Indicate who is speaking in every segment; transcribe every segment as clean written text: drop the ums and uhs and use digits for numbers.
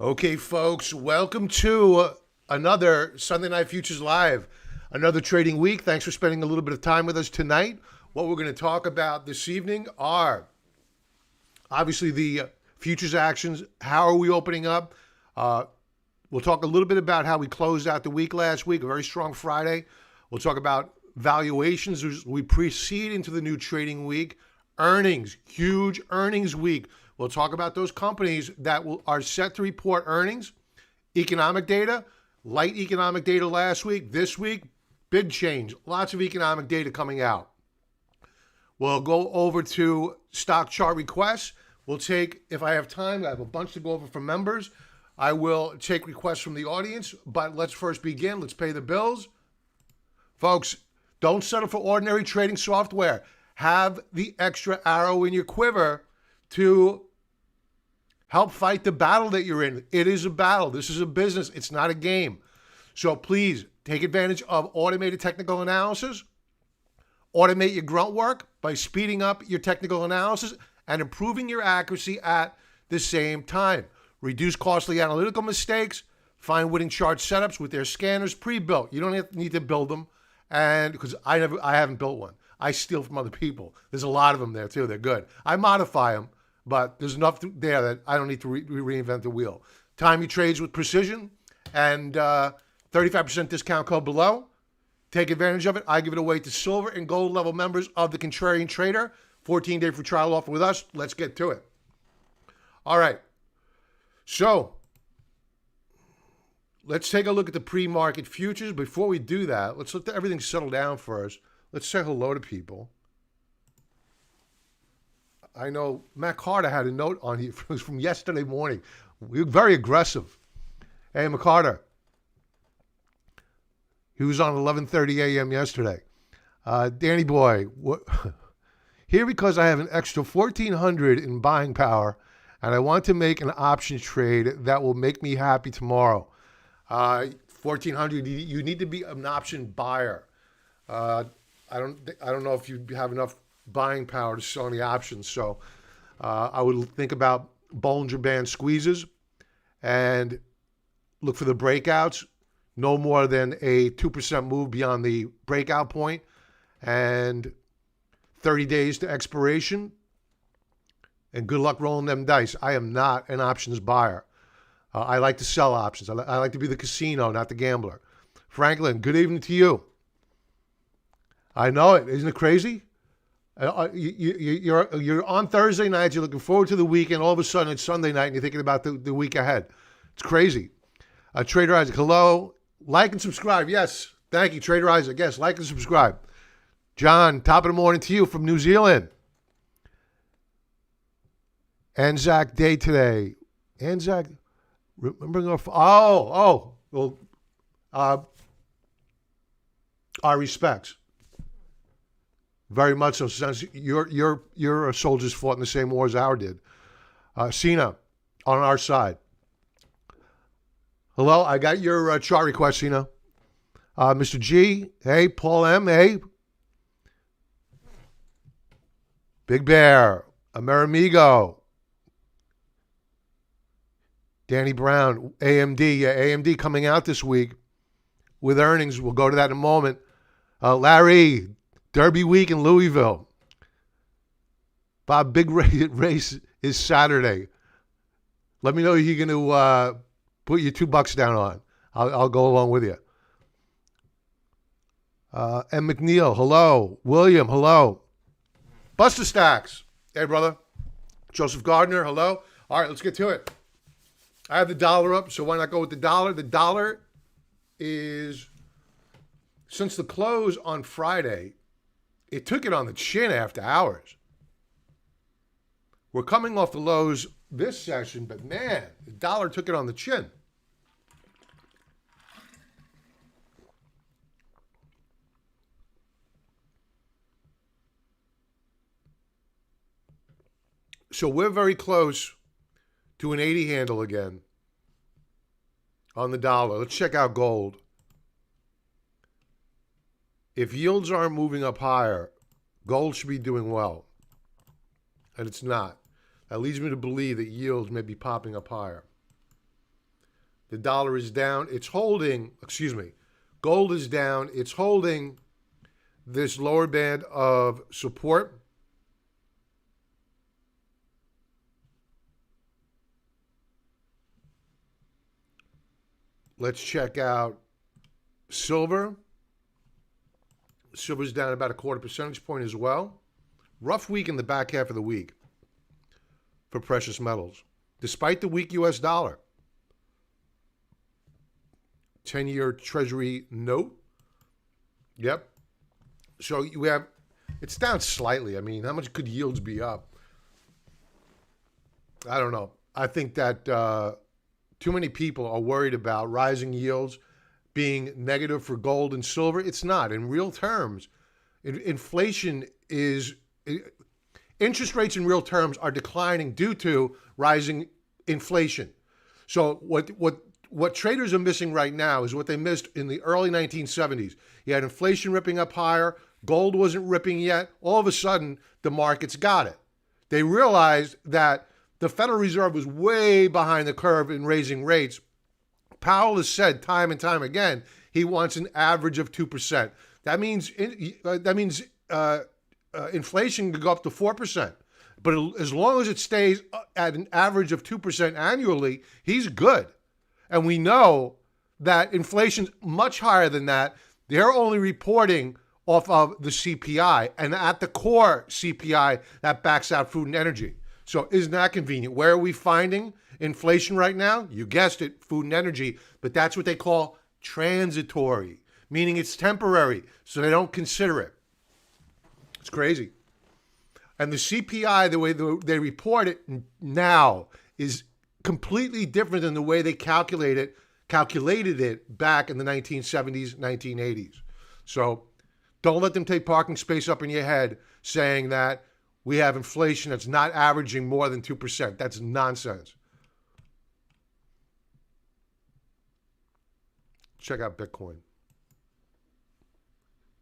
Speaker 1: Okay, folks, welcome to another Sunday Night Futures Live, another trading week. Thanks for spending a little bit of time with us tonight. What we're going to talk about this evening are obviously the futures actions. How are we opening up? We'll talk a little bit about how we closed out the week last week, a very strong Friday. We'll talk about valuations as we proceed into the new trading week. Earnings, huge earnings week. We'll talk about those companies that are set to report earnings, economic data, light economic data last week. This week, big change. Lots of economic data coming out. We'll go over to stock chart requests. We'll take, if I have time, I have a bunch to go over from members. I will take requests from the audience, but let's first begin. Let's pay the bills. Folks, don't settle for ordinary trading software. Have the extra arrow in your quiver to help fight the battle that you're in. It is a battle. This is a business. It's not a game. So please take advantage of automated technical analysis. Automate your grunt work by speeding up your technical analysis and improving your accuracy at the same time. Reduce costly analytical mistakes. Find winning chart setups with their scanners pre-built. You don't need to build them, and because I haven't built one. I steal from other people. There's a lot of them there too. They're good. I modify them, but there's enough there that I don't need to reinvent the wheel. Time your trades with precision, and 35% discount code below. Take advantage of it. I give it away to silver and gold level members of the Contrarian Trader. 14-day free trial offer with us. Let's get to it. All right. So let's take a look at the pre-market futures. Before we do that, let's let everything settle down first. Let's say hello to people. I know Matt Carter had a note on here from yesterday morning. We were very aggressive. Hey, McCarter. He was on 11:30 a.m. yesterday. Danny boy, here because I have an extra 1,400 in buying power, and I want to make an option trade that will make me happy tomorrow. 1,400. You need to be an option buyer. I don't know if you have enough buying power to sell any options. So I would think about Bollinger Band squeezes and look for the breakouts. No more than a 2% move beyond the breakout point and 30 days to expiration. And good luck rolling them dice. I am not an options buyer. I like to sell options. I like to be the casino, not the gambler. Franklin, good evening to you. I know it. Isn't it crazy? You're on Thursday night. You're looking forward to the weekend. All of a sudden, it's Sunday night, and you're thinking about the week ahead. It's crazy. Trader Isaac, hello. Like and subscribe. Yes. Thank you, Trader Isaac. Yes, like and subscribe. John, top of the morning to you from New Zealand. Anzac Day today. Anzac, remembering our... our respects. Very much so, since your soldiers fought in the same war as ours did. Cena, on our side. Hello, I got your chart request, Cena. Mr. G, hey, Paul M, hey. Big Bear, Amerimigo. Danny Brown, AMD. Yeah, AMD coming out this week with earnings. We'll go to that in a moment. Larry, Derby week in Louisville. Bob, big race is Saturday. Let me know you're going to put your $2 down on. I'll go along with you. M. McNeil, hello. William, hello. Buster Stacks, hey, brother. Joseph Gardner, hello. All right, let's get to it. I have the dollar up, so why not go with the dollar? The dollar is, since the close on Friday, it took it on the chin after hours. We're coming off the lows this session, but man, the dollar took it on the chin. So we're very close to an 80 handle again on the dollar. Let's check out gold. If yields aren't moving up higher, gold should be doing well. And it's not. That leads me to believe that yields may be popping up higher. The dollar is down. It's holding, excuse me, gold is down. It's holding this lower band of support. Let's check out silver. Silver's down about a quarter percentage point as well. Rough week in the back half of the week for precious metals, despite the weak U.S. dollar. 10-year Treasury note. Yep. So you have, it's down slightly. I mean, how much could yields be up? I don't know. I think that too many people are worried about rising yields being negative for gold and silver. It's not. In real terms, inflation is, interest rates in real terms are declining due to rising inflation. So what traders are missing right now is what they missed in the early 1970s. You had inflation ripping up higher, gold wasn't ripping yet. All of a sudden, the markets got it. They realized that the Federal Reserve was way behind the curve in raising rates. Powell has said time and time again he wants an average of 2%. That means inflation could go up to 4%. But as long as it stays at an average of 2% annually, he's good. And we know that inflation's much higher than that. They're only reporting off of the CPI, and at the core CPI, that backs out food and energy. So isn't that convenient? Where are we finding inflation right now? You guessed it, food and energy, but that's what they call transitory, meaning it's temporary, so they don't consider it. It's crazy. And the CPI, the way they report it now, is completely different than the way they calculated it back in the 1970s, 1980s. So don't let them take parking space up in your head saying that we have inflation that's not averaging more than 2%. That's nonsense. Check out Bitcoin.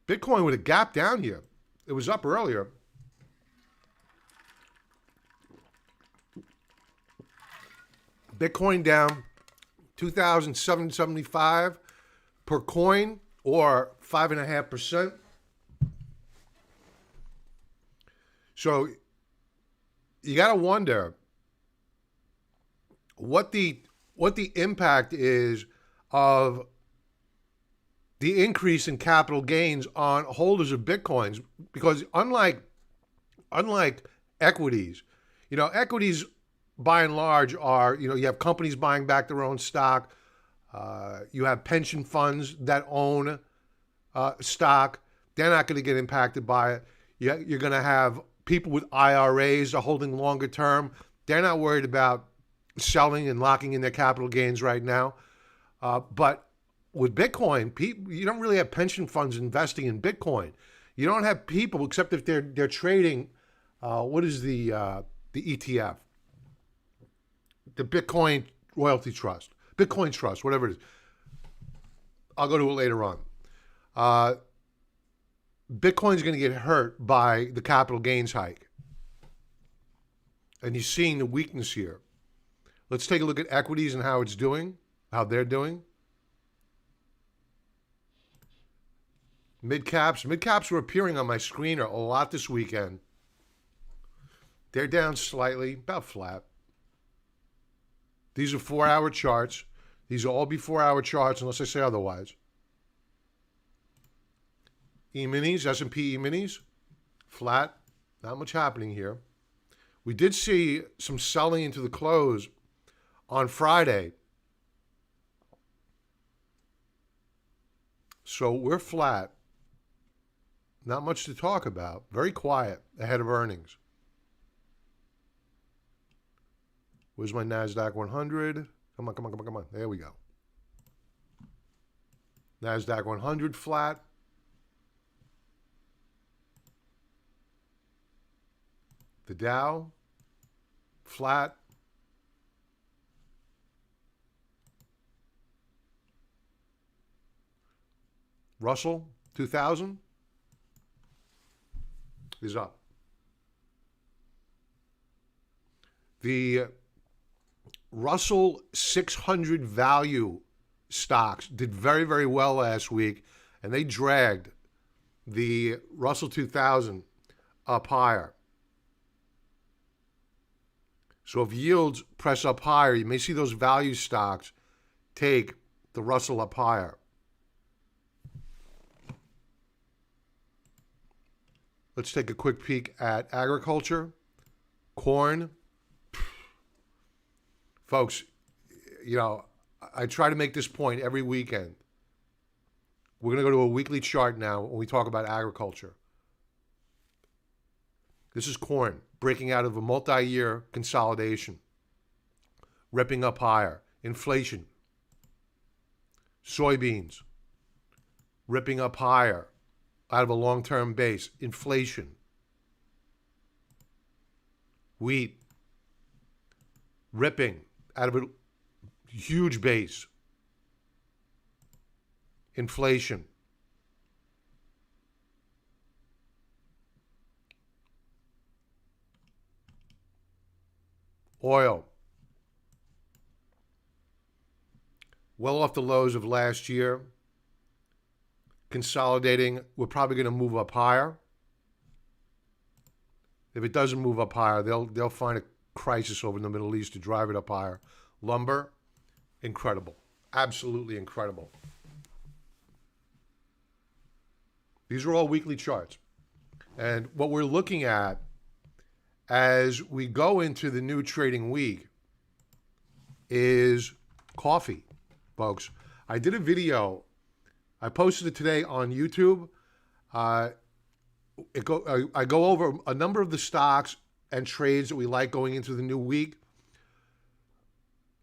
Speaker 1: Bitcoin with a gap down here. It was up earlier. Bitcoin down 2,775 per coin, or 5.5%. So you got to wonder what the impact is of the increase in capital gains on holders of Bitcoins, because unlike equities, equities by and large are, you have companies buying back their own stock. You have pension funds that own stock. They're not going to get impacted by it. You're going to have people with IRAs are holding longer term. They're not worried about selling and locking in their capital gains right now. But with Bitcoin, you don't really have pension funds investing in Bitcoin. You don't have people, except if they're trading. What is the ETF? The Bitcoin Royalty Trust, Bitcoin Trust, whatever it is. I'll go to it later on. Bitcoin's going to get hurt by the capital gains hike. And you're seeing the weakness here. Let's take a look at equities and how they're doing. Mid-caps were appearing on my screen a lot this weekend. They're down slightly, about flat. These are 4-hour charts. These will all be 4-hour charts unless I say otherwise. E-minis, S&P E-minis, flat. Not much happening here. We did see some selling into the close on Friday. So we're flat. Not much to talk about. Very quiet ahead of earnings. Where's my NASDAQ 100? Come on. There we go. NASDAQ 100 flat. The Dow flat. Russell 2000 is up. The Russell 600 value stocks did very, very well last week, and they dragged the Russell 2000 up higher. So if yields press up higher, you may see those value stocks take the Russell up higher. Let's take a quick peek at agriculture. Corn. Folks, you know, I try to make this point every weekend. We're going to go to a weekly chart now when we talk about agriculture. This is corn breaking out of a multi-year consolidation, ripping up higher. Inflation. Soybeans ripping up higher out of a long-term base. Inflation. Wheat ripping out of a huge base. Inflation. Oil. Well off the lows of last year. Consolidating. We're probably going to move up higher. If it doesn't move up higher, they'll find a crisis over in the Middle East to drive it up higher. Lumber, incredible. Absolutely incredible. These are all weekly charts. And what we're looking at as we go into the new trading week is coffee, folks. I did a video. I posted it today on YouTube. I go over a number of the stocks and trades that we like going into the new week.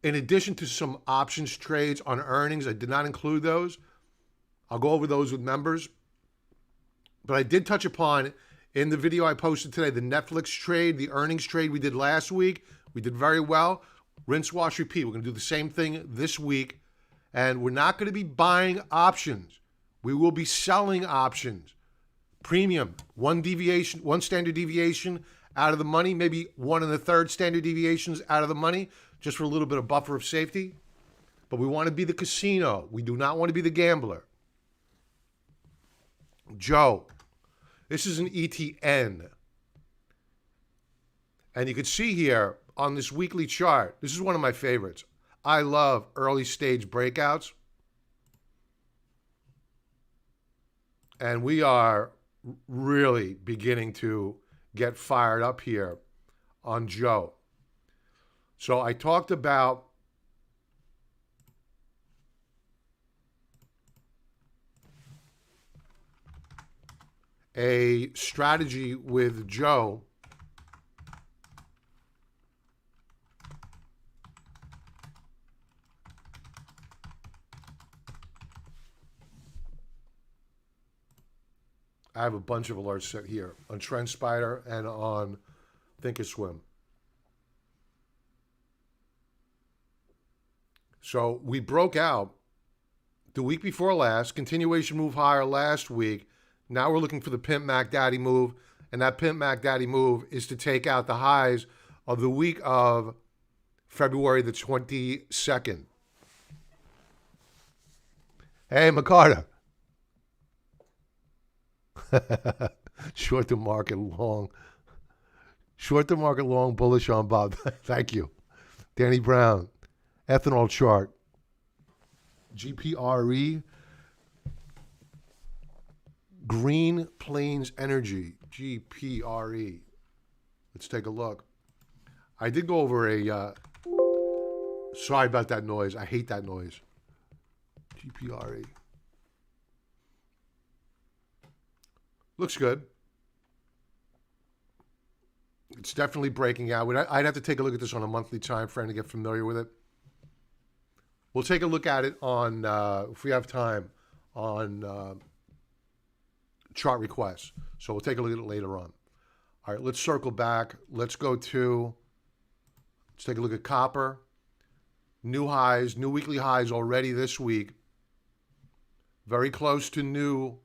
Speaker 1: In addition to some options trades on earnings, I did not include those. I'll go over those with members. But I did touch upon, in the video I posted today, the Netflix trade, the earnings trade we did last week. We did very well. Rinse, wash, repeat. We're going to do the same thing this week. And we're not going to be buying options. We will be selling options. Premium, one standard deviation out of the money, maybe 1 1/3 standard deviations out of the money, just for a little bit of buffer of safety. But we want to be the casino. We do not want to be the gambler. Joe, this is an ETN. And you can see here on this weekly chart, this is one of my favorites. I love early stage breakouts. And we are really beginning to get fired up here on Joe. So I talked about a strategy with Joe I have a bunch of alerts set here on TrendSpider and on Thinkorswim. So we broke out the week before last, continuation move higher last week. Now we're looking for the Pimp Mac Daddy move, and that Pimp Mac Daddy move is to take out the highs of the week of February the 22nd. Hey, McCarter. Short the market long. Short the market long, bullish on Bob. Thank you. Danny Brown. Ethanol chart. GPRE. Green Plains Energy. GPRE. Let's take a look. I did go over a... sorry about that noise. I hate that noise. GPRE. Looks good. It's definitely breaking out. I'd have to take a look at this on a monthly time frame to get familiar with it. We'll take a look at it on, if we have time, on chart requests. So we'll take a look at it later on. All right, let's circle back. Let's take a look at copper. New highs, new weekly highs already this week. Very close to new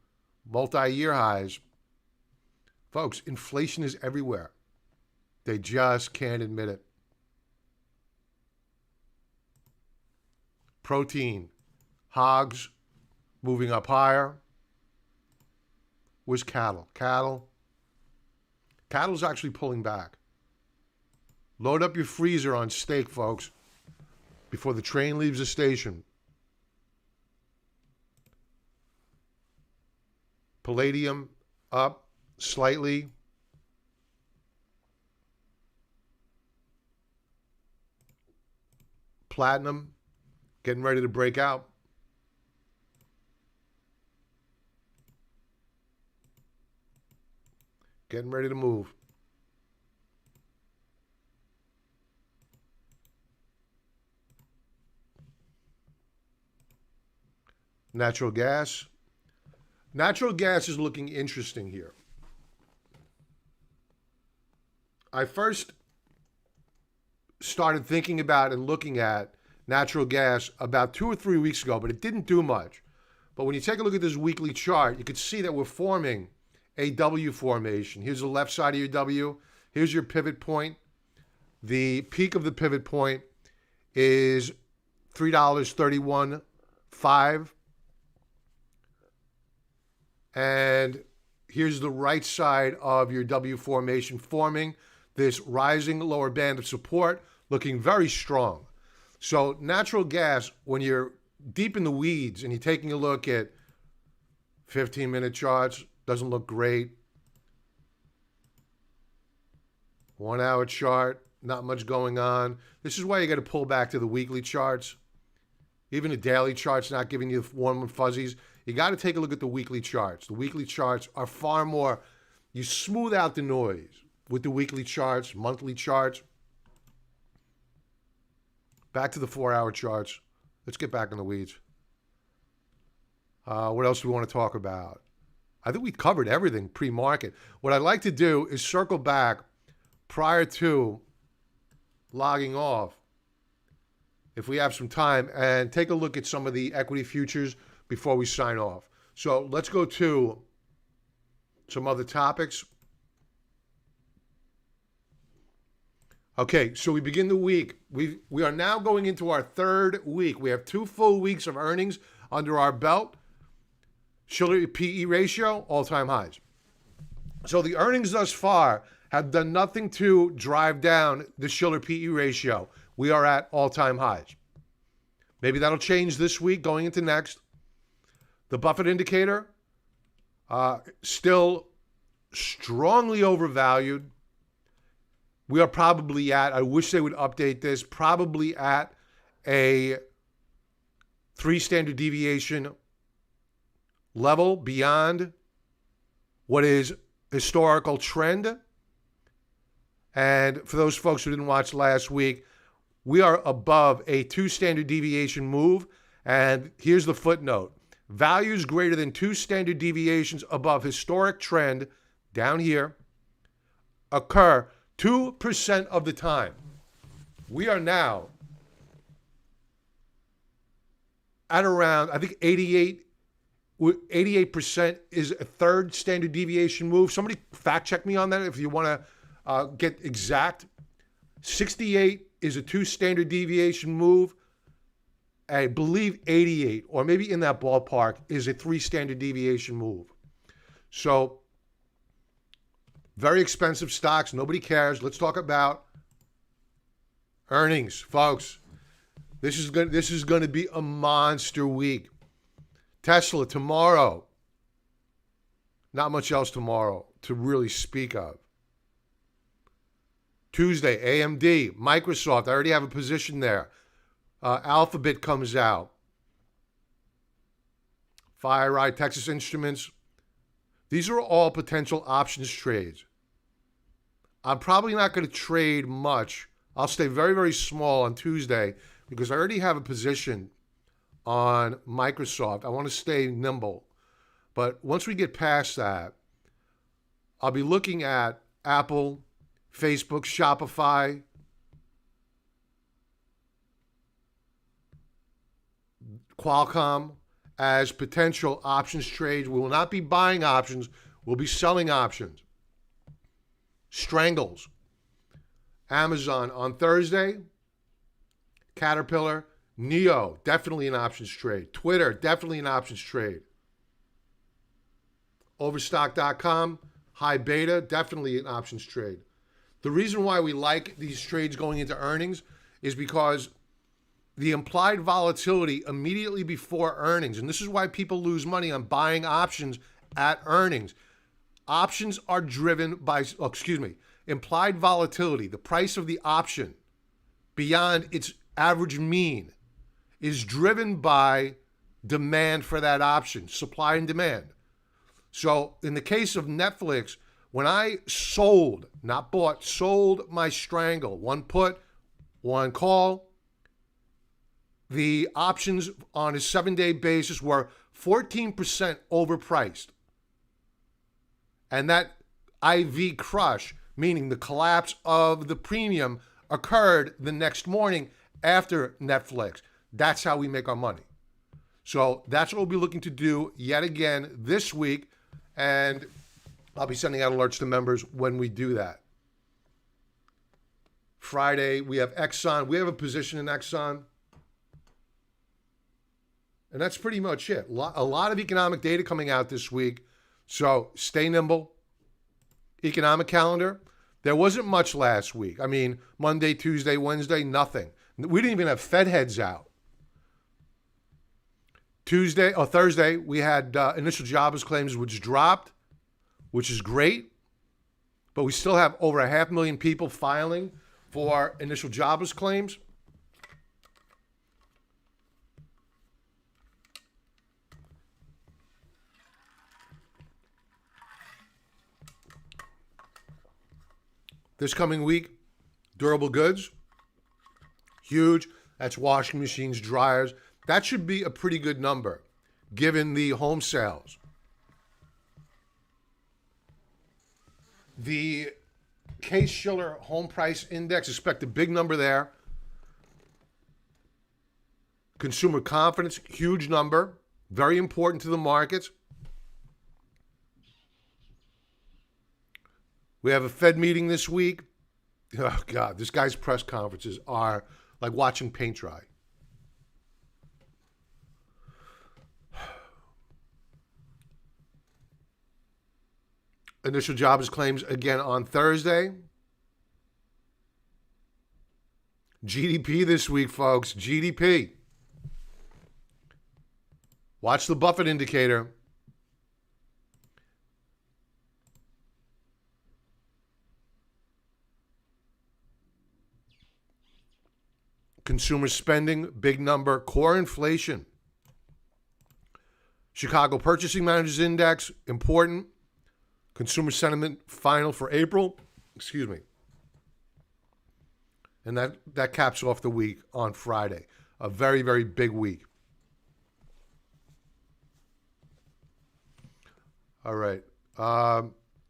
Speaker 1: multi-year highs. Folks, inflation is everywhere. They just can't admit it. protein. Hogs moving up higher. Where's cattle? Cattle's actually pulling back. Load up your freezer on steak, folks, before the train leaves the station. Palladium up slightly. Platinum getting ready to break out. Getting ready to move. Natural gas. Natural gas is looking interesting here. I first started thinking about and looking at natural gas about 2 or 3 weeks ago, but it didn't do much. But when you take a look at this weekly chart, you can see that we're forming a W formation. Here's the left side of your W. Here's your pivot point. The peak of the pivot point is $3.31.5. And here's the right side of your W formation, forming this rising lower band of support, looking very strong. So natural gas, when you're deep in the weeds and you're taking a look at 15-minute charts, doesn't look great. 1 hour chart, not much going on. This is why you got to pull back to the weekly charts. Even the daily chart's not giving you warm and fuzzies. You got to take a look at the weekly charts. The weekly charts are far more, you smooth out the noise with the weekly charts, monthly charts. Back to the 4 hour charts. Let's get back in the weeds. What else do we want to talk about? I think we covered everything pre-market. What I'd like to do is circle back prior to logging off, if we have some time, and take a look at some of the equity futures before we sign off. So let's go to some other topics. Okay, so we begin the week. We are now going into our third week. We have 2 full weeks of earnings under our belt. Schiller PE ratio, all-time highs. So the earnings thus far have done nothing to drive down the Schiller PE ratio. We are at all-time highs. Maybe that'll change this week going into next. The Buffett indicator, still strongly overvalued. We are probably at, I wish they would update this, probably at a 3 standard deviation level beyond what is historical trend. And for those folks who didn't watch last week, we are above a 2 standard deviation move. And here's the footnote. Values greater than 2 standard deviations above historic trend, down here, occur 2% of the time. We are now at around, I think 88% is a 3rd standard deviation move. Somebody fact check me on that if you want to get exact. 68 is a 2 standard deviation move. I believe 88, or maybe in that ballpark, is a 3 standard deviation move. So, very expensive stocks. Nobody cares. Let's talk about earnings, folks. This is going to be a monster week. Tesla tomorrow. Not much else tomorrow to really speak of. Tuesday, AMD, Microsoft. I already have a position there. Alphabet comes out. FireEye, Texas Instruments. These are all potential options trades. I'm probably not going to trade much. I'll stay very, very small on Tuesday because I already have a position on Microsoft. I want to stay nimble. But once we get past that, I'll be looking at Apple, Facebook, Shopify, Qualcomm as potential options trades. We will not be buying options. We'll be selling options. Strangles. Amazon on Thursday. Caterpillar Neo, definitely an options trade. Twitter, definitely an options trade. Overstock.com, high beta, definitely an options trade. The reason why we like these trades going into earnings is because the implied volatility immediately before earnings, and this is why people lose money on buying options at earnings. Options are driven by, implied volatility, the price of the option beyond its average mean, is driven by demand for that option, supply and demand. So in the case of Netflix, when I sold, not bought, sold my strangle, one put, one call, the options on a 7-day basis were 14% overpriced. And that IV crush, meaning the collapse of the premium, occurred the next morning after Netflix. That's how we make our money. So that's what we'll be looking to do yet again this week. And I'll be sending out alerts to members when we do that. Friday, we have Exxon. We have a position in Exxon. And that's pretty much it. A lot of economic data coming out this week. So stay nimble. Economic calendar. There wasn't much last week. I mean, Monday, Tuesday, Wednesday, nothing. We didn't even have Fed heads out. Thursday, we had initial jobless claims, which dropped, which is great. But we still have over 500,000 people filing for initial jobless claims. This coming week, durable goods, huge. That's washing machines, dryers. That should be a pretty good number, given the home sales. The Case-Shiller Home Price Index, expect a big number there. Consumer confidence, huge number, very important to the markets. We have a Fed meeting this week. Oh, God, this guy's press conferences are like watching paint dry. Initial jobless claims again on Thursday. GDP this week, folks. GDP. Watch the Buffett indicator. Consumer spending, big number. Core inflation. Chicago Purchasing Managers Index, important. Consumer sentiment final for April. And that caps off the week on Friday. A very, very big week. All right.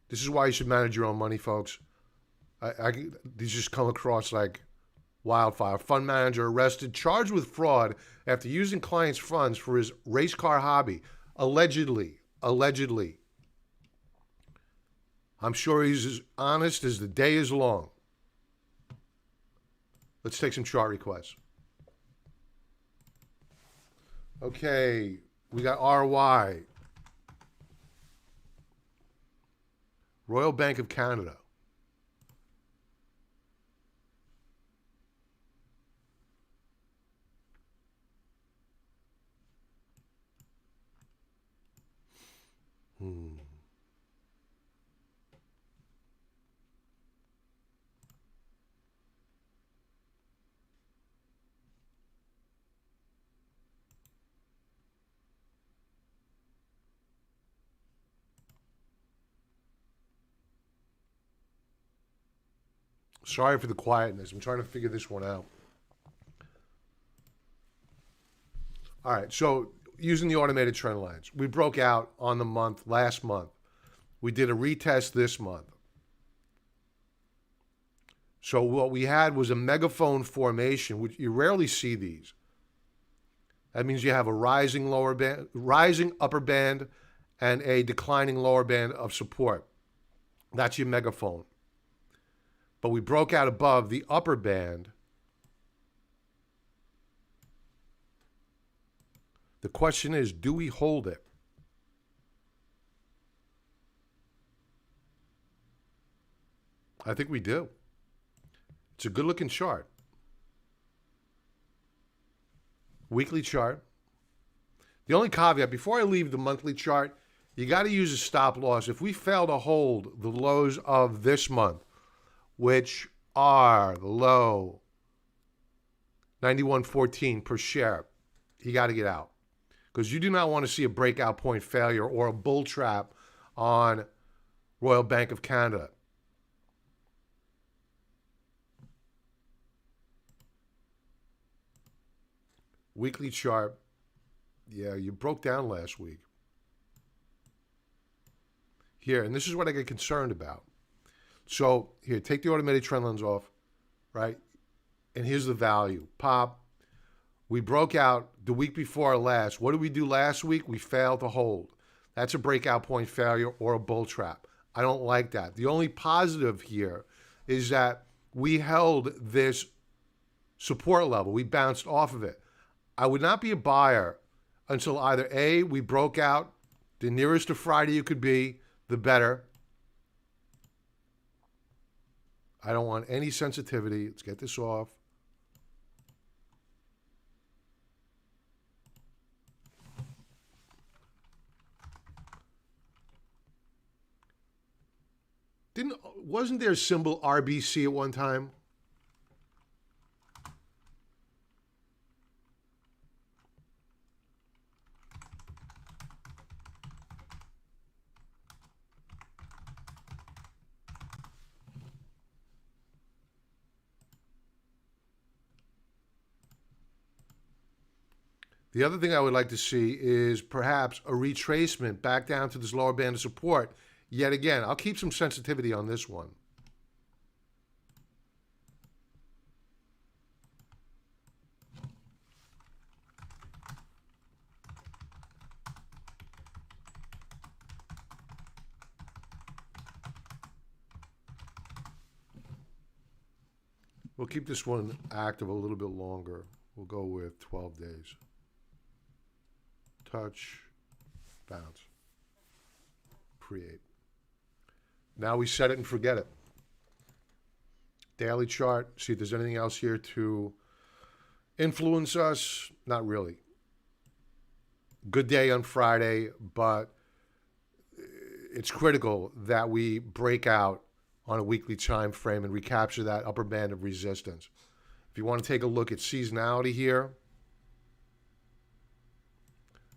Speaker 1: This is why you should manage your own money, folks. These just come across like wildfire. Fund manager arrested, charged with fraud after using clients' funds for his race car hobby. Allegedly. I'm sure he's as honest as the day is long. Let's take some chart requests. Okay, we got RY. Royal Bank of Canada. Sorry for the quietness. I'm trying to figure this one out. All right, so using the automated trend lines, we broke out on the month last month. We did a retest this month. So what we had was a megaphone formation, which you rarely see these. That means you have a rising upper band, and a declining lower band of support. That's your megaphone. But we broke out above the upper band The question is, do we hold it? I think we do. It's a good looking chart. Weekly chart. The only caveat, before I leave the monthly chart, you got to use a stop loss. If we fail to hold the lows of this month, which are the low 91.14 per share, you got to get out. Because you do not want to see a breakout point failure or a bull trap on Royal Bank of Canada. Weekly chart. Yeah, you broke down last week. Here, and this is what I get concerned about. So, here, take the automated trend lines off, right? And here's the value. Pop. We broke out the week before last. What did we do last week? We failed to hold. That's a breakout point failure or a bull trap. I don't like that. The only positive here is that we held this support level. We bounced off of it. I would not be a buyer until either A, we broke out the nearest to Friday you could be, the better. I don't want any sensitivity. Let's get this off. Wasn't there a symbol RBC at one time? The other thing I would like to see is perhaps a retracement back down to this lower band of support. Yet again, I'll keep some sensitivity on this one. We'll keep this one active a little bit longer. We'll go with 12 days. Touch, bounce, create. Now we set it and forget it. Daily chart, see if there's anything else here to influence us. Not really. Good day on Friday, but it's critical that we break out on a weekly time frame and recapture that upper band of resistance. If you want to take a look at seasonality here,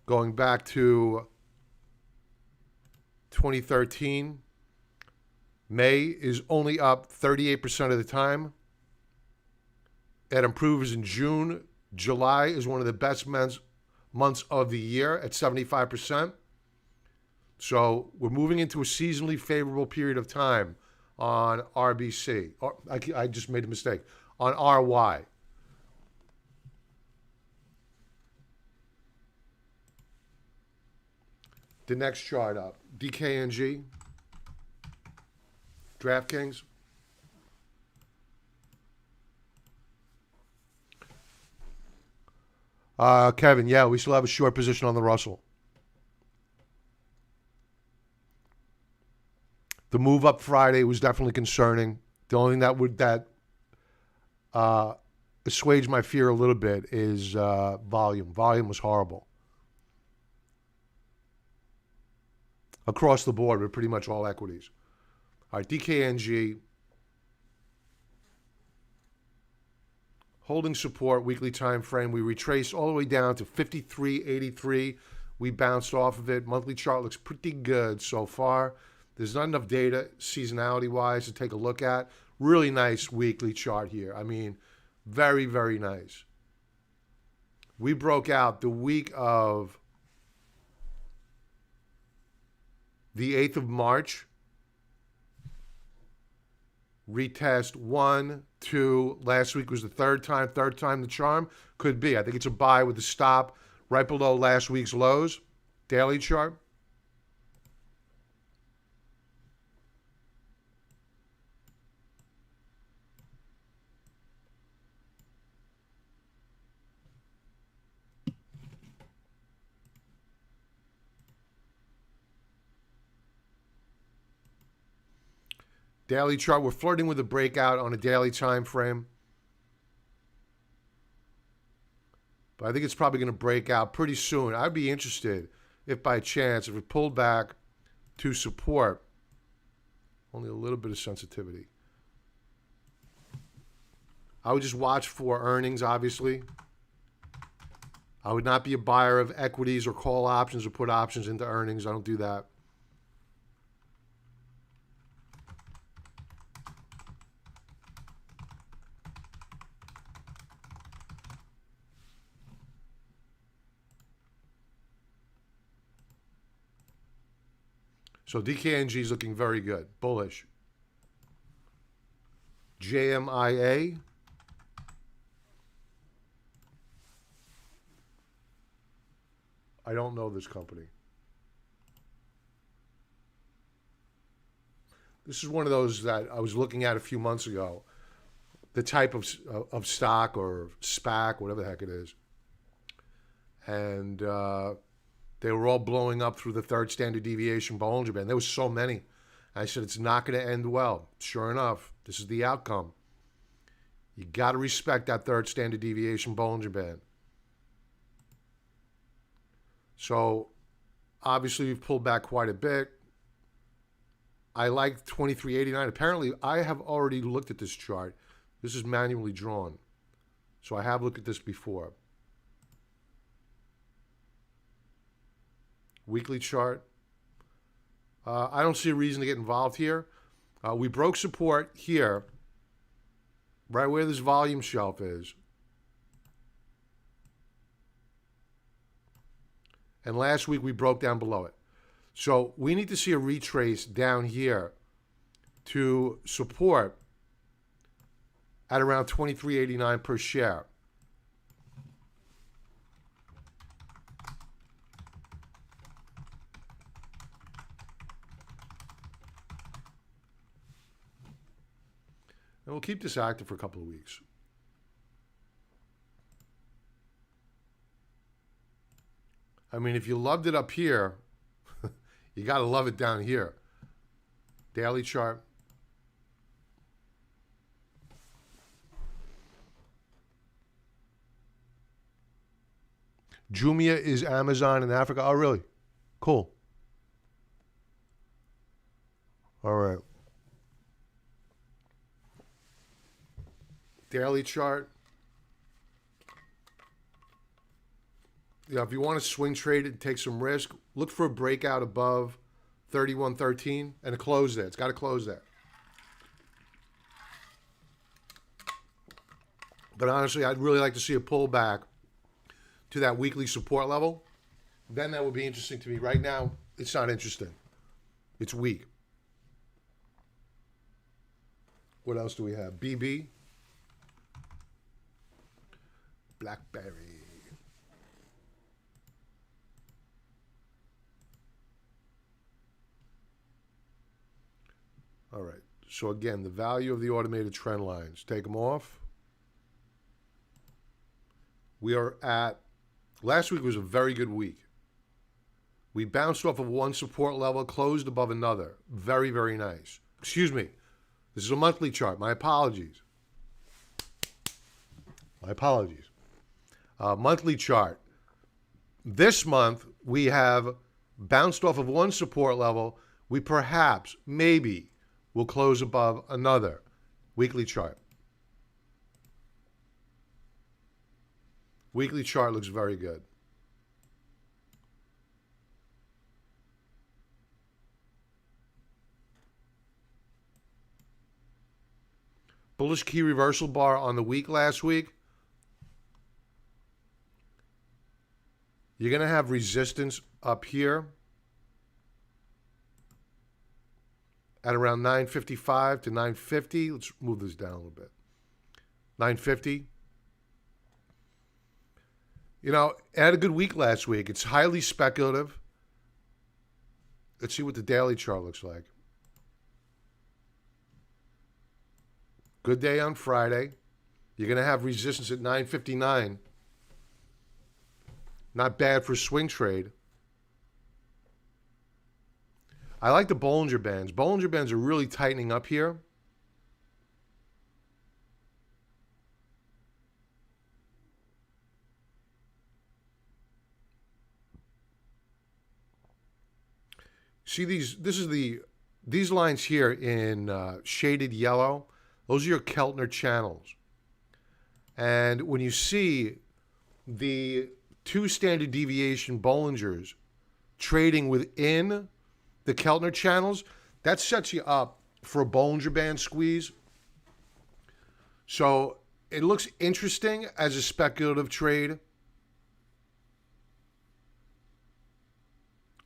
Speaker 1: going back to 2013, May is only up 38% of the time. It improves in June. July is one of the best months of the year at 75%. So we're moving into a seasonally favorable period of time on RBC. I just made a mistake. On RY. The next chart up. DKNG. DraftKings. Kevin, yeah, we still have a short position on the Russell. The move up Friday was definitely concerning. The only thing that assuaged my fear a little bit is volume. Volume was horrible. Across the board with pretty much all equities. All right, DKNG. Holding support, weekly time frame. We retraced all the way down to 53.83. We bounced off of it. Monthly chart looks pretty good so far. There's not enough data seasonality-wise to take a look at. Really nice weekly chart here. I mean, very, very nice. We broke out the week of the 8th of March. Retest 1, 2. Last week was the third time the charm. Could be. I think it's a buy with a stop right below last week's lows. Daily chart. Daily chart, we're flirting with a breakout on a daily time frame. But I think it's probably going to break out pretty soon. I'd be interested if by chance, if it pulled back to support, only a little bit of sensitivity. I would just watch for earnings, obviously. I would not be a buyer of equities or call options or put options into earnings. I don't do that. So DKNG is looking very good, bullish. JMIA. I don't know this company. This is one of those that I was looking at a few months ago. The type of stock or SPAC, whatever the heck it is. And they were all blowing up through the third standard deviation Bollinger Band. There was so many. I said, it's not going to end well. Sure enough, this is the outcome. You got to respect that third standard deviation Bollinger Band. So, obviously, we've pulled back quite a bit. I like 2389. Apparently, I have already looked at this chart. This is manually drawn. So, I have looked at this before. Weekly chart. I don't see a reason to get involved here. We broke support here, right where this volume shelf is. And last week we broke down below it. So we need to see a retrace down here to support at around $23.89 per share. And we'll keep this active for a couple of weeks. I mean, if you loved it up here, you got to love it down here. Daily chart. Jumia is Amazon in Africa. Oh, really? Cool. All right. Daily chart. You know, if you want to swing trade it and take some risk, look for a breakout above 31.13 and a close there. It's got to close there. But honestly, I'd really like to see a pullback to that weekly support level. Then that would be interesting to me. Right now, it's not interesting. It's weak. What else do we have? BB. BlackBerry. All right. So again, the value of the automated trend lines. Take them off. We are at, last week was a very good week. We bounced off of one support level, closed above another. Very, very nice. Excuse me. This is a monthly chart. My apologies. My apologies. Monthly chart. This month, we have bounced off of one support level. We perhaps, maybe, will close above another. Weekly chart. Weekly chart looks very good. Bullish key reversal bar on the week last week. You're going to have resistance up here at around 955 to 950. Let's move this down a little bit. 950. You know, it had a good week last week. It's highly speculative. Let's see what the daily chart looks like. Good day on Friday. You're going to have resistance at 959. Not bad for swing trade. I like the Bollinger Bands. Bollinger Bands are really tightening up here. See these? These lines here in shaded yellow. Those are your Keltner channels. And when you see the 2 standard deviation Bollingers trading within the Keltner channels, that sets you up for a Bollinger Band squeeze. So it looks interesting as a speculative trade.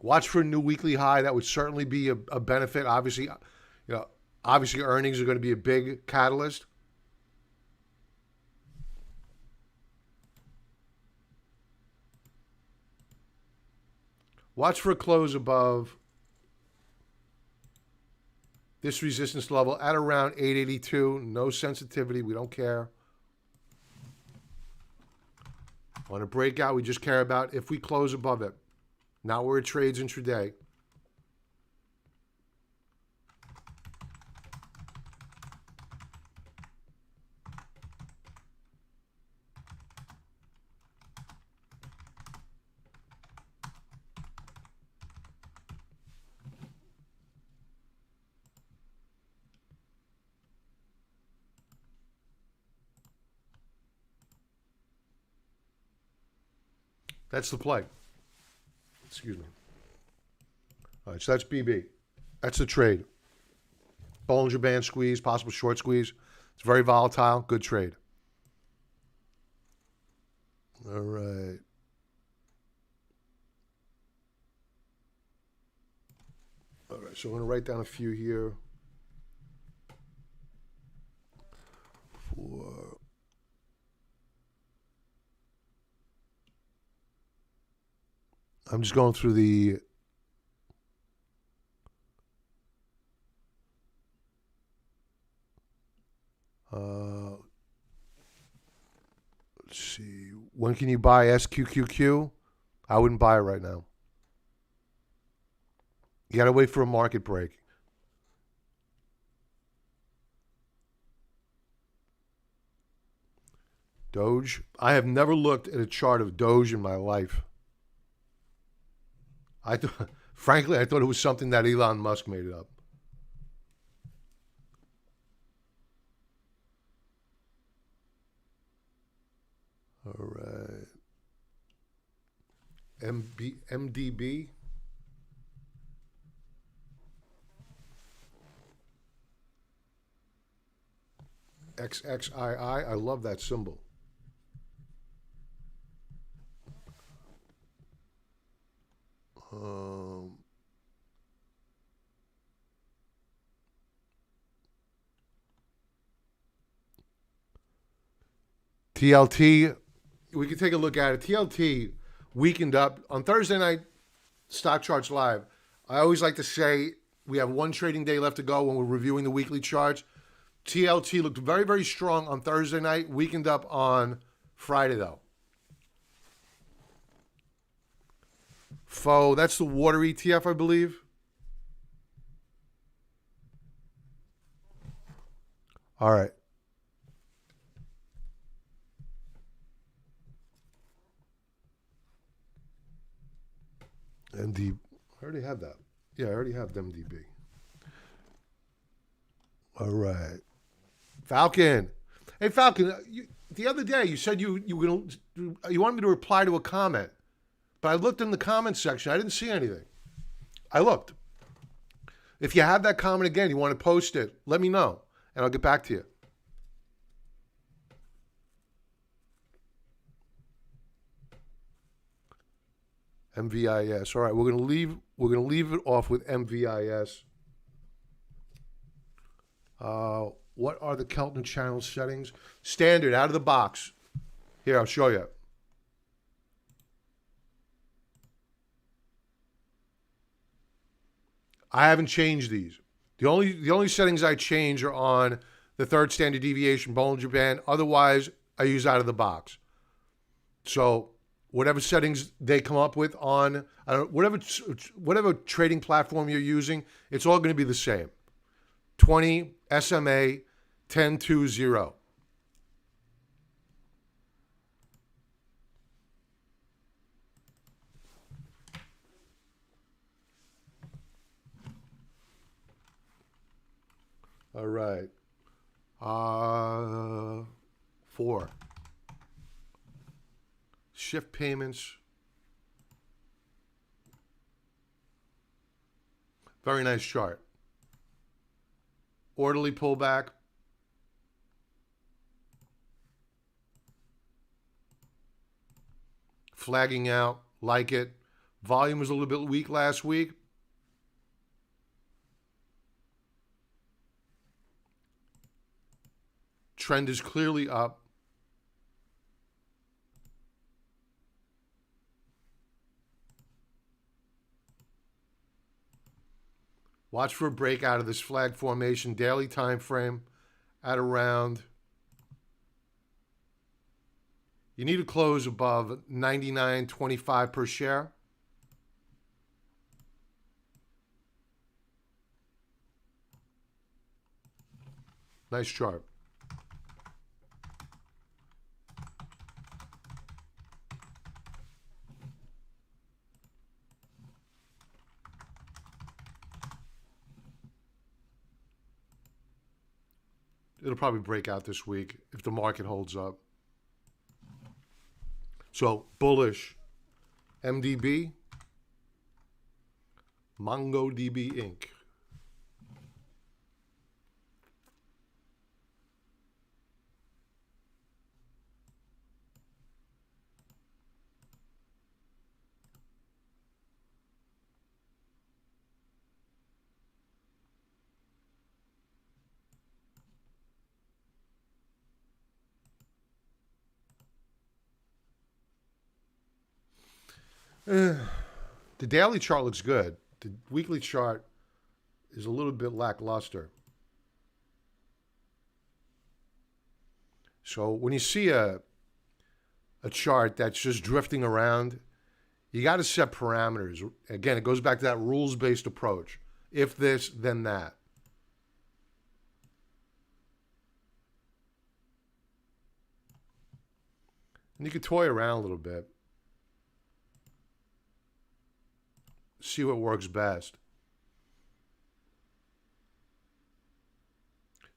Speaker 1: Watch for a new weekly high. That would certainly be a benefit. Obviously, obviously earnings are going to be a big catalyst. Watch for a close above this resistance level at around 882. No sensitivity. We don't care. On a breakout, we just care about if we close above it. Not where it trades intraday. That's the play. Excuse me. All right, so that's BB. That's the trade. Bollinger Band squeeze, possible short squeeze. It's very volatile. Good trade. All right. All right, so I'm going to write down a few here. I'm just going through the let's see. When can you buy SQQQ? I wouldn't buy it right now. You got to wait for a market break. Doge. I have never looked at a chart of Doge in my life. Frankly, I thought it was something that Elon Musk made it up. All right. MDB. XXII. I love that symbol. TLT, we can take a look at it. TLT weakened up on Thursday night, Stock Charts Live. I always like to say we have one trading day left to go when we're reviewing the weekly charts. TLT looked very, very strong on Thursday night, weakened up on Friday, though. FO, that's the water ETF, I believe. All right. MD, I already have that. Yeah, I already have MDB. All right. Falcon. Hey, Falcon, the other day you said you wanted me to reply to a comment, but I looked in the comments section. I didn't see anything. I looked. If you have that comment again, you want to post it, let me know, and I'll get back to you. MVIS. All right, we're gonna leave it off with MVIS. What are the Keltner channel settings? Standard, out of the box. Here, I'll show you. I haven't changed these. The only settings I change are on the 3rd standard deviation Bollinger Band. Otherwise, I use out of the box. So whatever settings they come up with on whatever trading platform you're using, it's all going to be the same. 20 SMA 1020. All right. 4. Shift payments. Very nice chart. Orderly pullback. Flagging out. Like it. Volume was a little bit weak last week. Trend is clearly up. Watch for a breakout of this flag formation daily time frame at around. You need to close above 99.25 per share. Nice chart. It'll probably break out this week if the market holds up. So, bullish. MDB. MongoDB Inc. The daily chart looks good. The weekly chart is a little bit lackluster. So when you see a chart that's just drifting around, you got to set parameters. Again, it goes back to that rules-based approach. If this, then that. And you can toy around a little bit. See what works best.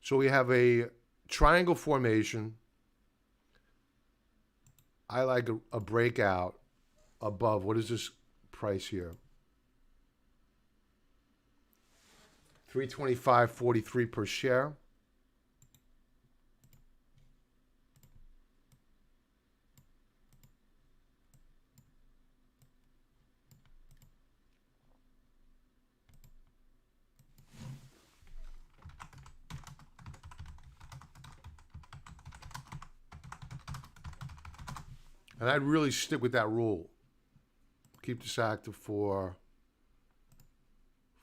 Speaker 1: So we have a triangle formation. I like a breakout above. What is this price here? 325.43 per share. And I'd really stick with that rule. Keep this active for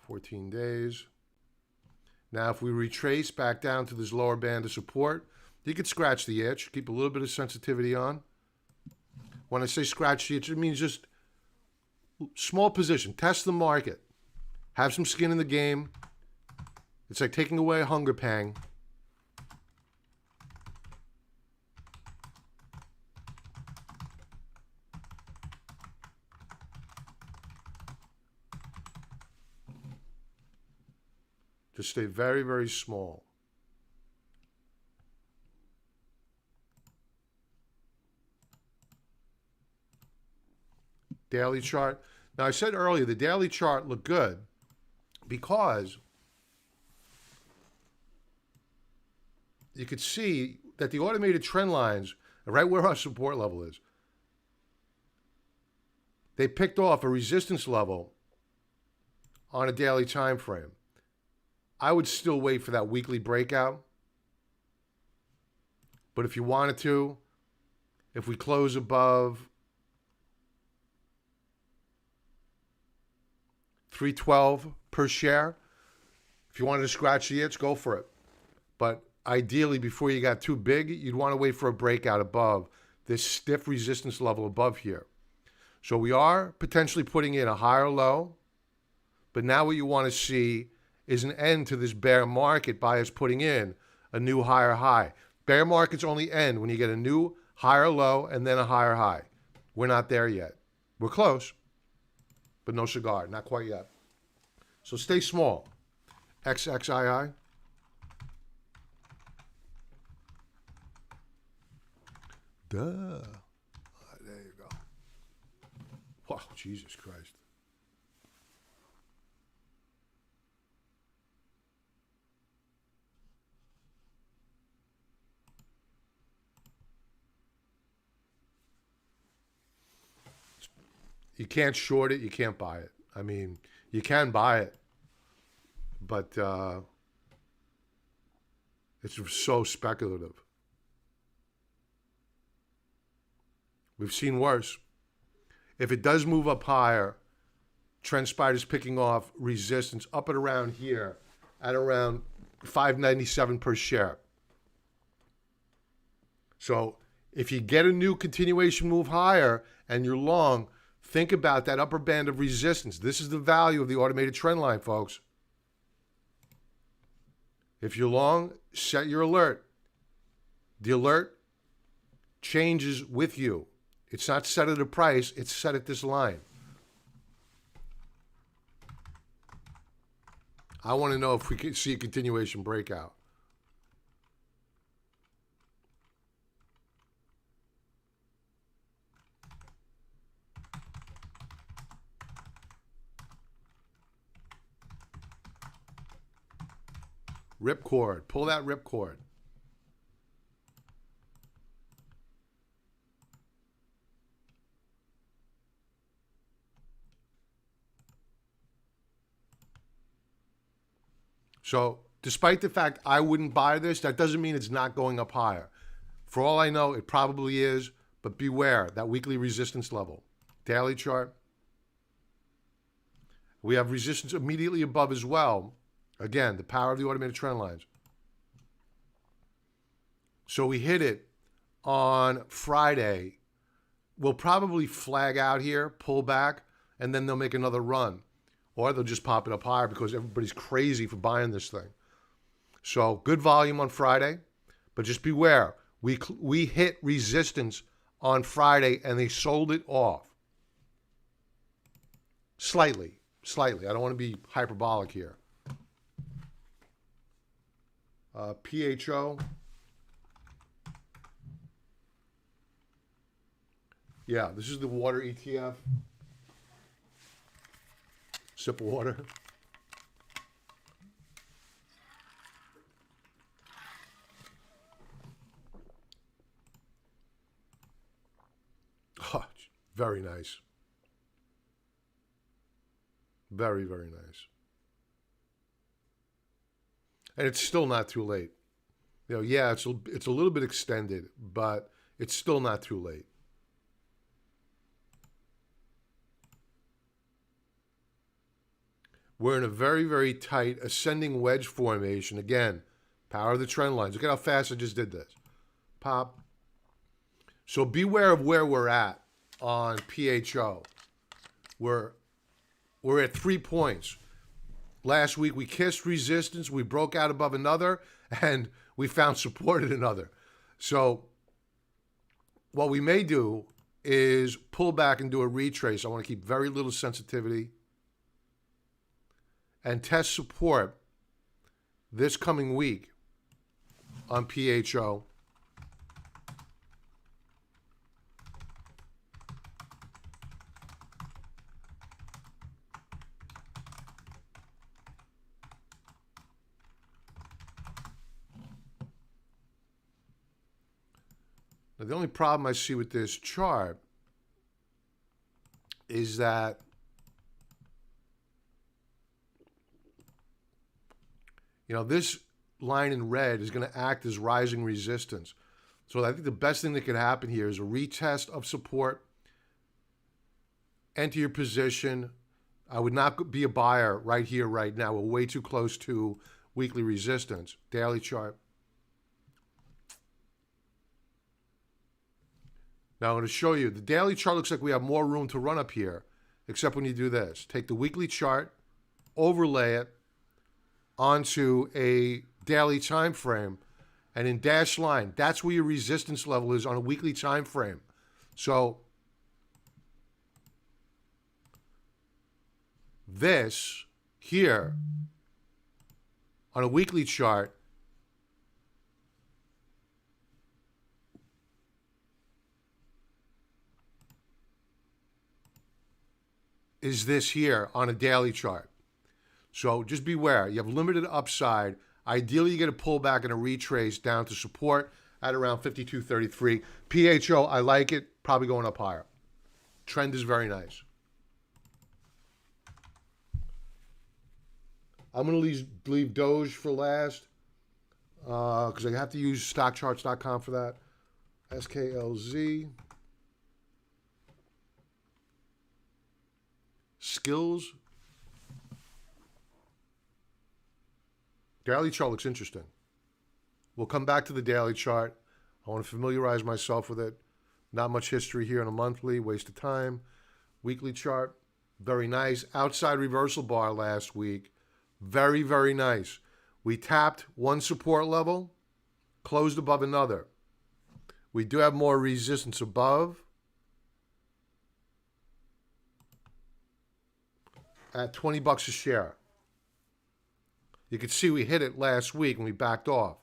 Speaker 1: 14 days. Now, if we retrace back down to this lower band of support, you could scratch the itch, keep a little bit of sensitivity on. When I say scratch the itch, it means just small position. Test the market. Have some skin in the game. It's like taking away a hunger pang. Just stay very, very small. Daily chart. Now, I said earlier, the daily chart looked good because you could see that the automated trend lines are right where our support level is. They picked off a resistance level on a daily time frame. I would still wait for that weekly breakout. But if you wanted to, if we close above 312 per share, if you wanted to scratch the itch, go for it. But ideally, before you got too big, you'd want to wait for a breakout above this stiff resistance level above here. So we are potentially putting in a higher low, but now what you want to see is an end to this bear market by us putting in a new higher high. Bear markets only end when you get a new higher low and then a higher high. We're not there yet. We're close, but no cigar, not quite yet. So stay small. XXII. Duh. There you go. Wow, Jesus Christ. You can't short it. You can't buy it. I mean, you can buy it, but it's so speculative. We've seen worse. If it does move up higher, TrendSpider's picking off resistance up at around here at around $5.97 per share. So if you get a new continuation move higher and you're long, think about that upper band of resistance. This is the value of the automated trend line, folks. If you're long, set your alert. The alert changes with you. It's not set at a price, it's set at this line. I want to know if we can see a continuation breakout. Ripcord. Pull that ripcord. So, despite the fact I wouldn't buy this, that doesn't mean it's not going up higher. For all I know, it probably is, but beware that weekly resistance level. Daily chart. We have resistance immediately above as well. Again, the power of the automated trend lines. So we hit it on Friday. We'll probably flag out here, pull back, and then they'll make another run. Or they'll just pop it up higher because everybody's crazy for buying this thing. So good volume on Friday, but just beware. We hit resistance on Friday and they sold it off. Slightly. I don't want to be hyperbolic here. PHO. Yeah, this is the water ETF. Sip of water. Oh, very nice. Very, very nice. And it's still not too late. You know, yeah, it's a little bit extended, but it's still not too late. We're in a very, very tight ascending wedge formation. Again, power of the trend lines. Look at how fast I just did this. Pop. So beware of where we're at on PHO. We're at 3 points. Last week we kissed resistance, we broke out above another, and we found support at another. So what we may do is pull back and do a retrace. I want to keep very little sensitivity and test support this coming week on PHO. Now, the only problem I see with this chart is that this line in red is going to act as rising resistance. So I think the best thing that could happen here is a retest of support. Enter your position. I would not be a buyer right here, right now. We're way too close to weekly resistance. Daily chart. Now I'm going to show you. The daily chart looks like we have more room to run up here, except when you do this. Take the weekly chart, overlay it onto a daily time frame, and in dashed line, that's where your resistance level is on a weekly time frame. So this here on a weekly chart is this here on a daily chart. So just beware. You have limited upside. Ideally, you get a pullback and a retrace down to support at around 52.33. PHO, I like it. Probably going up higher. Trend is very nice. I'm going to leave Doge for last because I have to use stockcharts.com for that. SKLZ. Skills. Daily chart looks interesting. We'll come back to the daily chart. I want to familiarize myself with it. Not much history here on a monthly. Waste of time. Weekly chart. Very nice. Outside reversal bar last week. Very, very nice. We tapped one support level, closed above another. We do have more resistance above at 20 bucks a share. You can see we hit it last week and we backed off.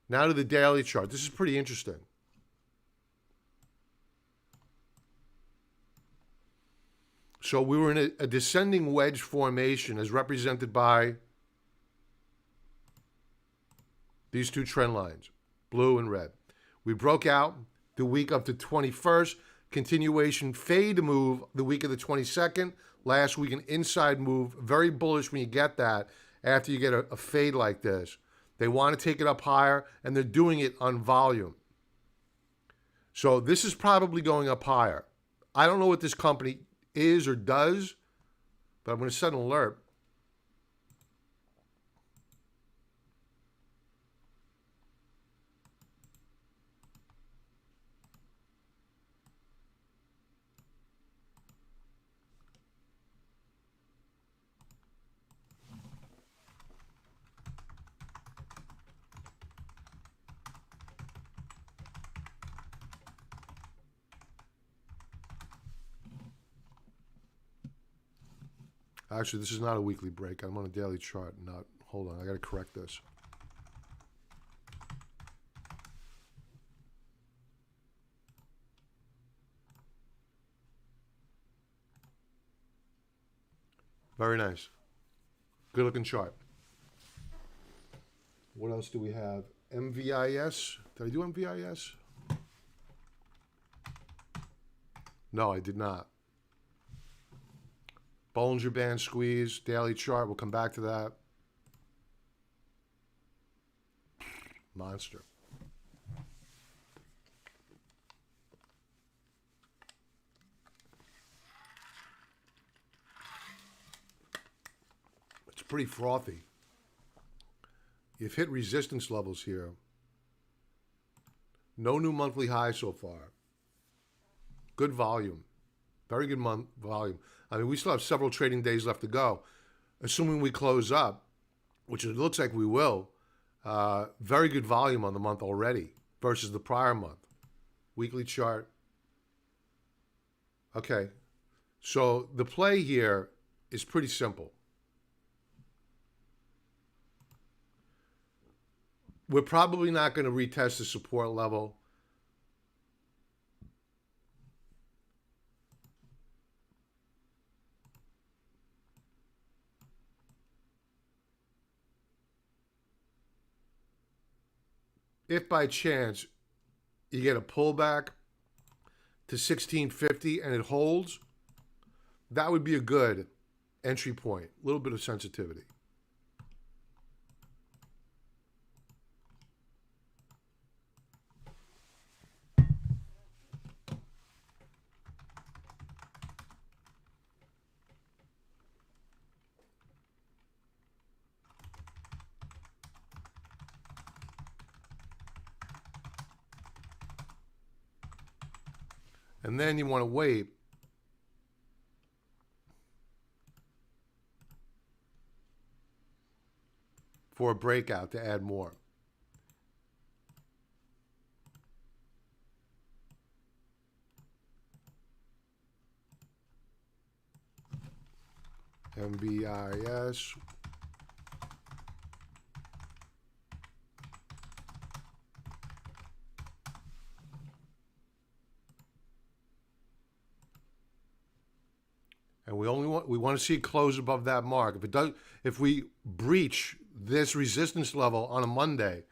Speaker 1: Now to the daily chart. This is pretty interesting. So we were in a descending wedge formation as represented by these two trend lines, blue and red. We broke out the week of the 21st, continuation fade move the week of the 22nd. Last week, an inside move, very bullish when you get that after you get a fade like this. They want to take it up higher, and they're doing it on volume. So this is probably going up higher. I don't know what this company is or does, but I'm going to set an alert. Actually, this is not a weekly break. I'm on a daily chart. Not. Hold on. I got to correct this. Very nice. Good looking chart. What else do we have? MVIS. Did I do MVIS? No, I did not. Bollinger Band squeeze, daily chart. We'll come back to that. Monster. It's pretty frothy. You've hit resistance levels here. No new monthly high so far. Good volume. Very good month volume. I mean, we still have several trading days left to go. Assuming we close up, which it looks like we will, very good volume on the month already versus the prior month. Weekly chart. Okay. So the play here is pretty simple. We're probably not going to retest the support level. If by chance you get a pullback to 1650 and it holds, that would be a good entry point. A little bit of sensitivity. And then you want to wait for a breakout to add more. MVIS. And we want to see it close above that mark. If we breach this resistance level on a Monday,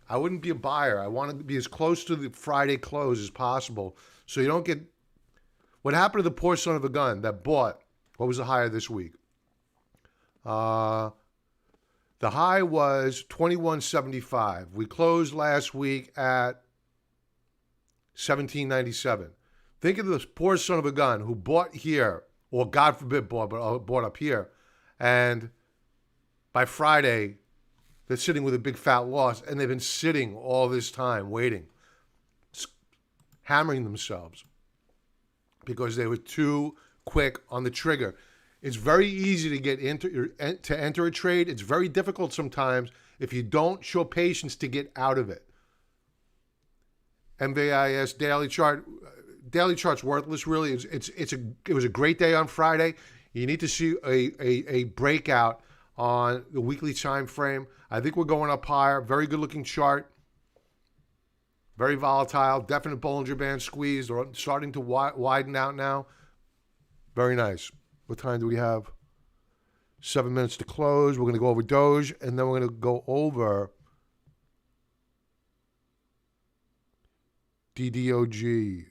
Speaker 1: I wouldn't be a buyer. I want to be as close to the Friday close as possible, so you don't get what happened to the poor son of a gun that bought. What was the high this week? The high was 21.75. We closed last week at 17.97. Think of this poor son of a gun who bought here, or God forbid bought up here, and by Friday they're sitting with a big fat loss, and they've been sitting all this time waiting, hammering themselves because they were too quick on the trigger. It's very easy to enter a trade. It's very difficult sometimes if you don't show patience to get out of it. MVIS daily chart. Daily chart's worthless, really. It was a great day on Friday. You need to see a breakout on the weekly time frame. I think we're going up higher. Very good looking chart. Very volatile. Definite Bollinger Band squeeze. They're starting to widen out now. Very nice. What time do we have? 7 minutes to close. We're going to go over Doge, and then we're going to go over DDOG.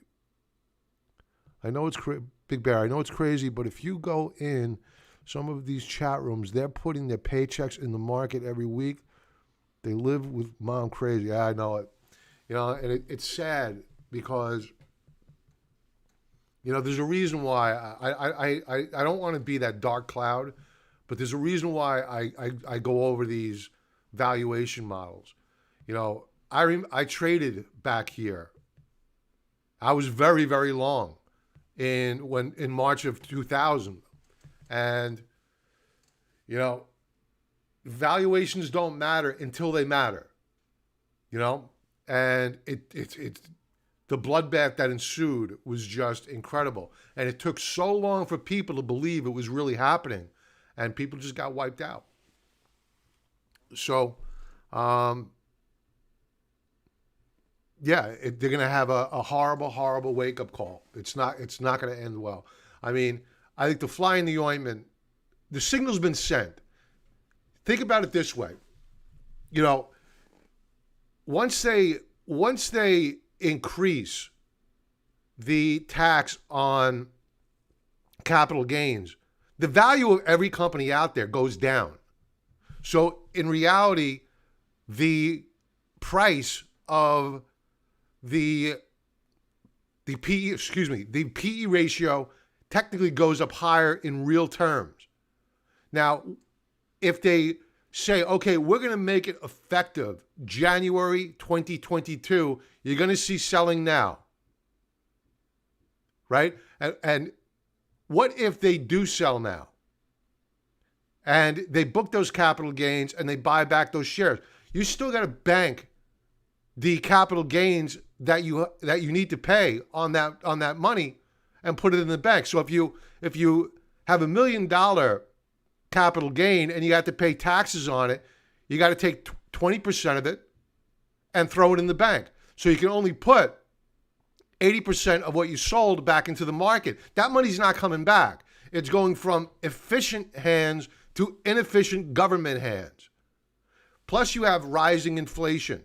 Speaker 1: I know it's Big Bear. I know it's crazy, but if you go in some of these chat rooms, they're putting their paychecks in the market every week. They live with mom crazy. Yeah, I know it. And it's sad because, there's a reason why I don't want to be that dark cloud, but there's a reason why I go over these valuation models. I traded back here. I was very, very long in March of 2000, and valuations don't matter until they matter. And it's the bloodbath that ensued was just incredible, and it took so long for people to believe it was really happening, and people just got wiped out. So, they're going to have a horrible, horrible wake-up call. It's not going to end well. I mean, I think the fly in the ointment, the signal's been sent. Think about it this way. Once they increase the tax on capital gains, the value of every company out there goes down. So in reality, the price of the PE ratio technically goes up higher in real terms. Now, if they say, okay, we're going to make it effective January 2022, you're going to see selling now, right? And what if they do sell now and they book those capital gains and they buy back those shares? You still got to bank the capital gains that you need to pay on that money and put it in the bank. So if you have $1 million capital gain and you have to pay taxes on it, you got to take 20% of it and throw it in the bank. So you can only put 80% of what you sold back into the market. That money's not coming back. It's going from efficient hands to inefficient government hands. Plus you have rising inflation.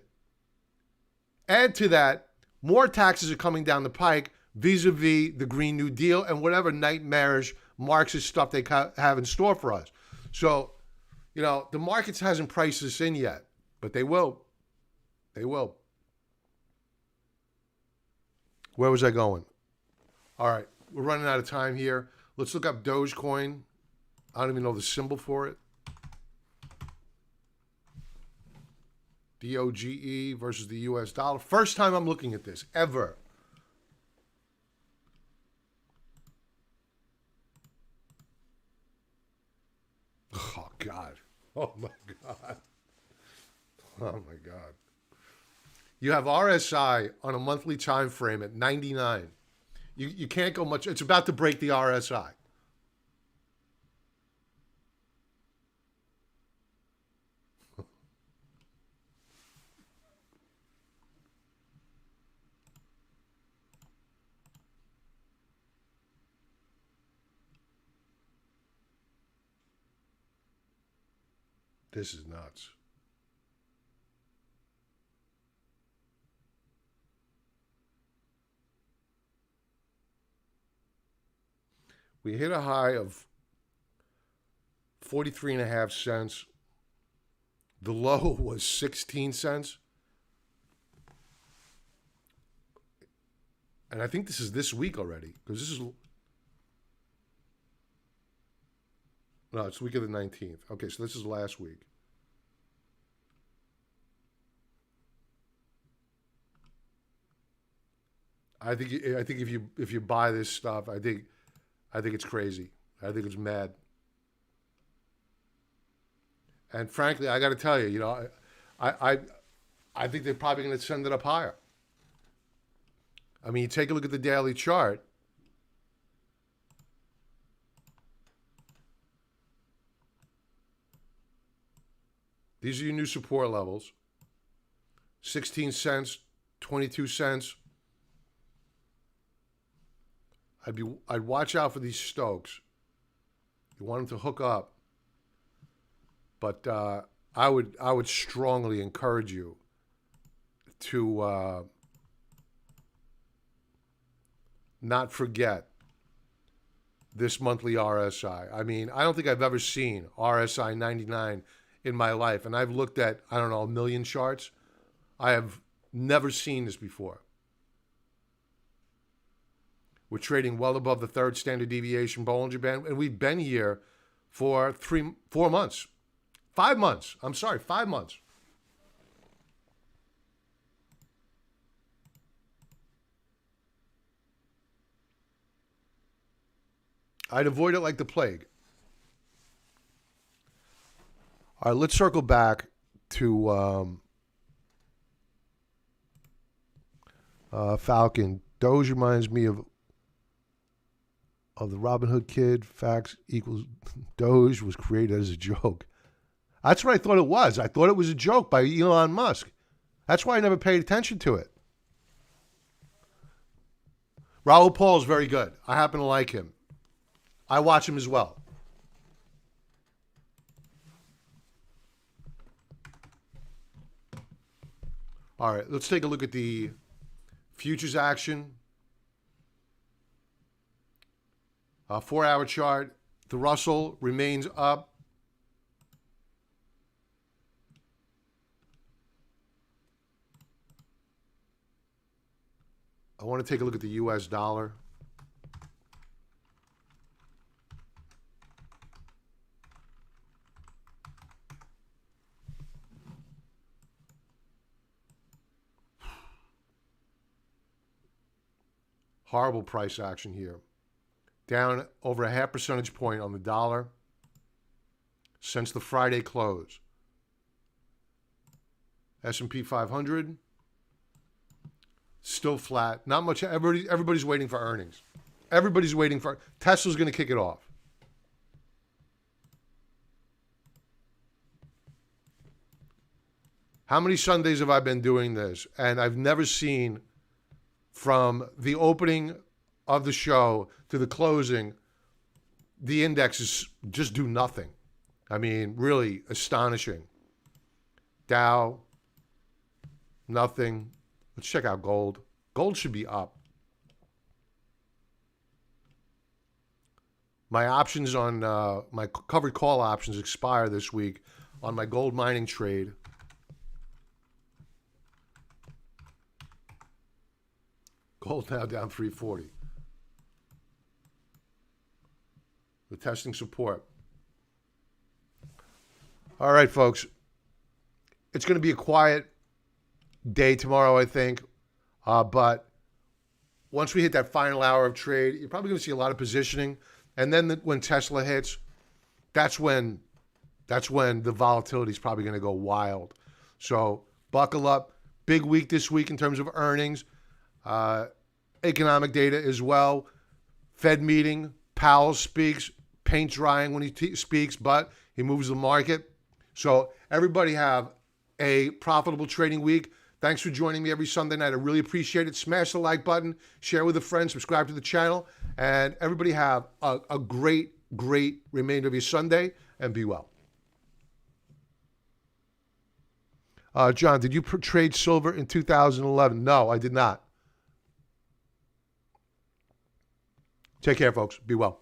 Speaker 1: Add to that, more taxes are coming down the pike vis-a-vis the Green New Deal and whatever nightmarish Marxist stuff they have in store for us. So, the markets hasn't priced this in yet, but they will. They will. Where was I going? All right, we're running out of time here. Let's look up Dogecoin. I don't even know the symbol for it. DOGE versus the US dollar. First time I'm looking at this, ever. Oh, God. Oh, my God. Oh, my God. You have RSI on a monthly time frame at 99. You can't go much. It's about to break the RSI. This is nuts. We hit a high of 43.5 cents. The low was 16 cents. And I think this is this week already, because this is, no, it's the week of the 19th. Okay, so this is last week. I think if you buy this stuff, I think it's crazy. I think it's mad. And frankly, I got to tell you, I think they're probably going to send it up higher. I mean, you take a look at the daily chart. These are your new support levels. 16 cents, 22 cents. I'd watch out for these Stokes. You want them to hook up. But I would strongly encourage you to not forget this monthly RSI. I mean, I don't think I've ever seen RSI 99 in my life. And I've looked at, I don't know, a million charts. I have never seen this before. We're trading well above the third standard deviation Bollinger Band. And we've been here for 4 months. 5 months. I'm sorry, 5 months. I'd avoid it like the plague. All right, let's circle back to Falcon. Doge reminds me of the Robin Hood kid. Facts equals Doge was created as a joke. That's what I thought it was. I thought it was a joke by Elon Musk. That's why I never paid attention to it. Raul Paul's very good. I happen to like him. I watch him as well. All right, let's take a look at the futures action. 4-hour chart. The Russell remains up. I want to take a look at the US dollar. Horrible price action here. Down over a 0.5 percentage point on the dollar since the Friday close. S&P 500 still flat. Not much. Everybody's waiting for earnings. Everybody's waiting for Tesla's going to kick it off. How many Sundays have I been doing this? And I've never seen from the opening of the show to the closing, the indexes just do nothing. I mean, really astonishing. Dow, nothing. Let's check out gold. Gold should be up. My options on my covered call options expire this week on my gold mining trade. Gold now down 340. We're testing support. All right, folks. It's going to be a quiet day tomorrow, I think. But once we hit that final hour of trade, you're probably going to see a lot of positioning. And then when Tesla hits, that's when That's when the volatility is probably going to go wild. So buckle up. Big week this week in terms of earnings. Economic data as well. Fed meeting. Powell speaks. Paint drying when he speaks, but he moves the market. So everybody have a profitable trading week. Thanks for joining me every Sunday night. I really appreciate it. Smash the like button, share with a friend, subscribe to the channel, and everybody have a great, great remainder of your Sunday, and be well. John, did you trade silver in 2011? No, I did not. Take care, folks. Be well.